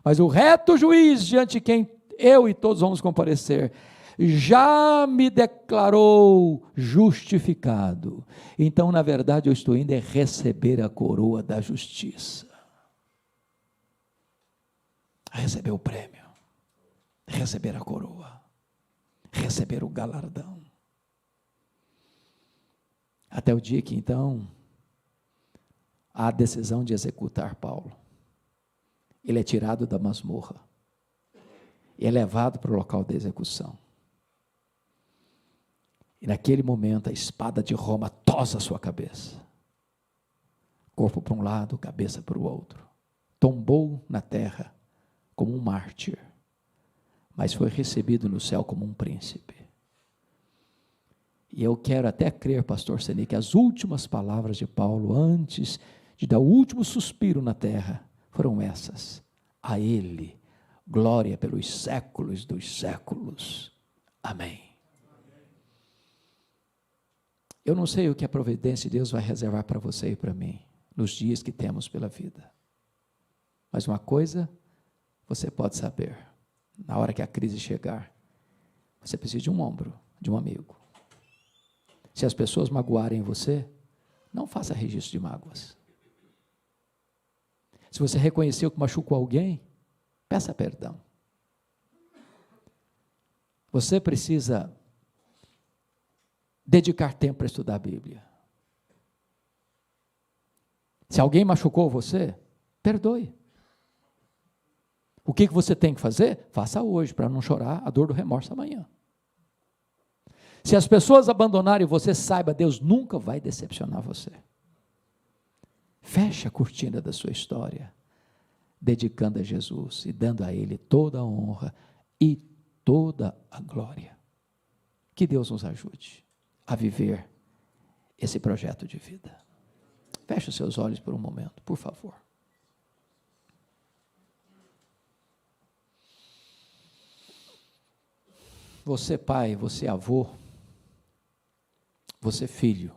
mas o reto juiz, diante de quem eu e todos vamos comparecer, já me declarou justificado. Então, na verdade, eu estou indo receber a coroa da justiça, receber o prêmio, receber a coroa, receber o galardão. Até o dia que, então, há a decisão de executar Paulo. ele é tirado da masmorra e é levado para o local da execução. E naquele momento a espada de Roma tosa a sua cabeça. Corpo para um lado, cabeça para o outro. Tombou na terra como um mártir, mas foi recebido no céu como um príncipe. E eu quero até crer, pastor Seni, que as últimas palavras de Paulo, antes de dar o último suspiro na terra, foram essas: a ele, glória pelos séculos dos séculos. Amém. Eu não sei o que a providência de Deus vai reservar para você e para mim, nos dias que temos pela vida. Mas uma coisa você pode saber: na hora que a crise chegar, você precisa de um ombro, de um amigo. Se as pessoas magoarem você, não faça registro de mágoas. Se você reconheceu que machucou alguém, peça perdão. Você precisa dedicar tempo para estudar a Bíblia. Se alguém machucou você, perdoe. O que você tem que fazer? Faça hoje, para não chorar a dor do remorso amanhã. Se as pessoas abandonarem você, saiba, Deus nunca vai decepcionar você. Feche a cortina da sua história, dedicando a Jesus e dando a Ele toda a honra e toda a glória. Que Deus nos ajude a viver esse projeto de vida. Feche os seus olhos por um momento, por favor. Você pai, você avô, você filho,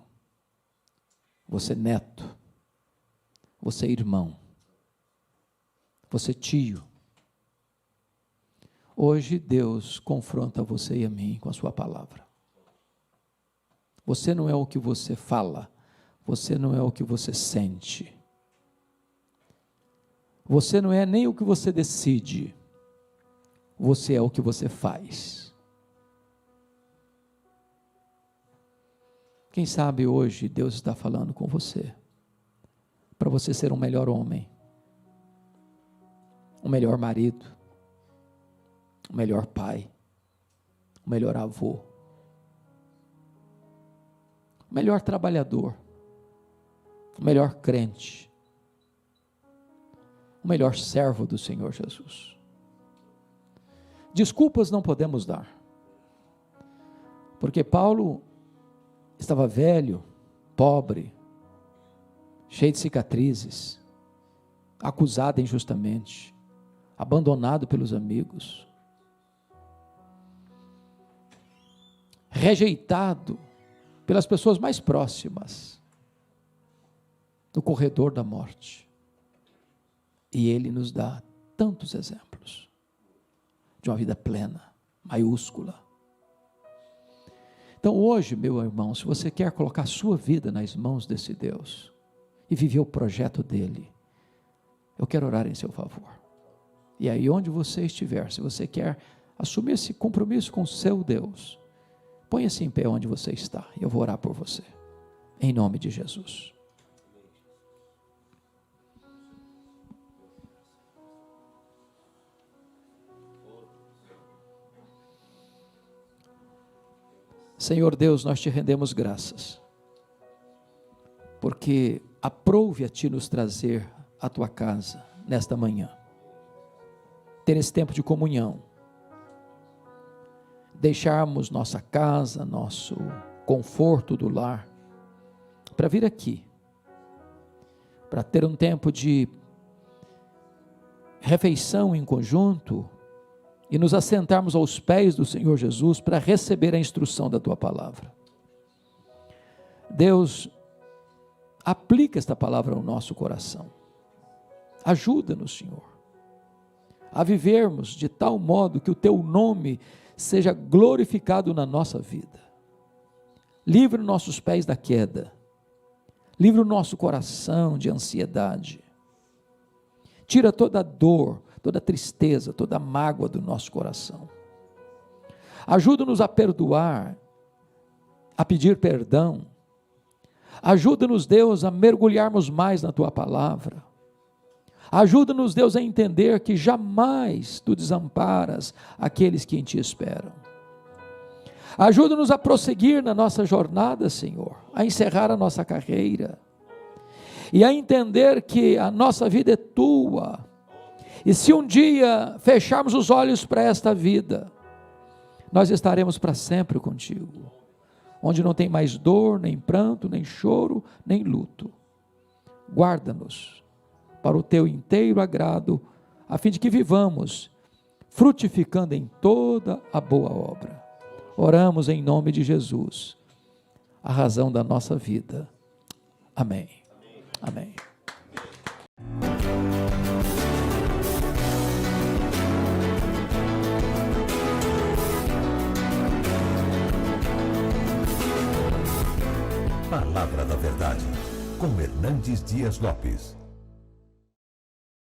você neto, você irmão, você tio. Hoje Deus confronta você e a mim com a sua palavra. Você não é o que você fala, você não é o que você sente, você não é nem o que você decide, você é o que você faz. Quem sabe hoje Deus está falando com você, para você ser um melhor homem, um melhor marido, um melhor pai, um melhor avô, um melhor trabalhador, um melhor crente, um melhor servo do Senhor Jesus. Desculpas não podemos dar, porque Paulo estava velho, pobre, cheio de cicatrizes, acusado injustamente, abandonado pelos amigos, rejeitado pelas pessoas mais próximas, no corredor da morte. E ele nos dá tantos exemplos de uma vida plena, maiúscula. Então hoje, meu irmão, se você quer colocar a sua vida nas mãos desse Deus e viver o projeto dele, eu quero orar em seu favor. E aí onde você estiver, se você quer assumir esse compromisso com o seu Deus, ponha-se em pé onde você está, e eu vou orar por você, em nome de Jesus. Senhor Deus, nós te rendemos graças, porque aprouve a Ti nos trazer à Tua casa, nesta manhã, ter esse tempo de comunhão, deixarmos nossa casa, nosso conforto do lar, para vir aqui, para ter um tempo de refeição em conjunto, e nos assentarmos aos pés do Senhor Jesus para receber a instrução da Tua palavra. Deus, aplica esta palavra ao nosso coração. Ajuda-nos, Senhor, a vivermos de tal modo que o Teu nome seja glorificado na nossa vida. Livra nossos pés da queda. Livra o nosso coração de ansiedade. Tira toda a dor, toda a tristeza, toda a mágoa do nosso coração. Ajuda-nos a perdoar, a pedir perdão. Ajuda-nos, Deus, a mergulharmos mais na Tua palavra, Ajuda-nos, Deus, a entender que jamais Tu desamparas aqueles que em Ti esperam. Ajuda-nos a prosseguir na nossa jornada, Senhor, a encerrar a nossa carreira e a entender que a nossa vida é Tua. E se um dia fecharmos os olhos para esta vida, nós estaremos para sempre contigo, onde não tem mais dor, nem pranto, nem choro, nem luto. Guarda-nos para o Teu inteiro agrado, a fim de que vivamos, frutificando em toda a boa obra. Oramos em nome de Jesus, a razão da nossa vida. Amém. Amém.
Palavra da Verdade, com Hernandes Dias Lopes.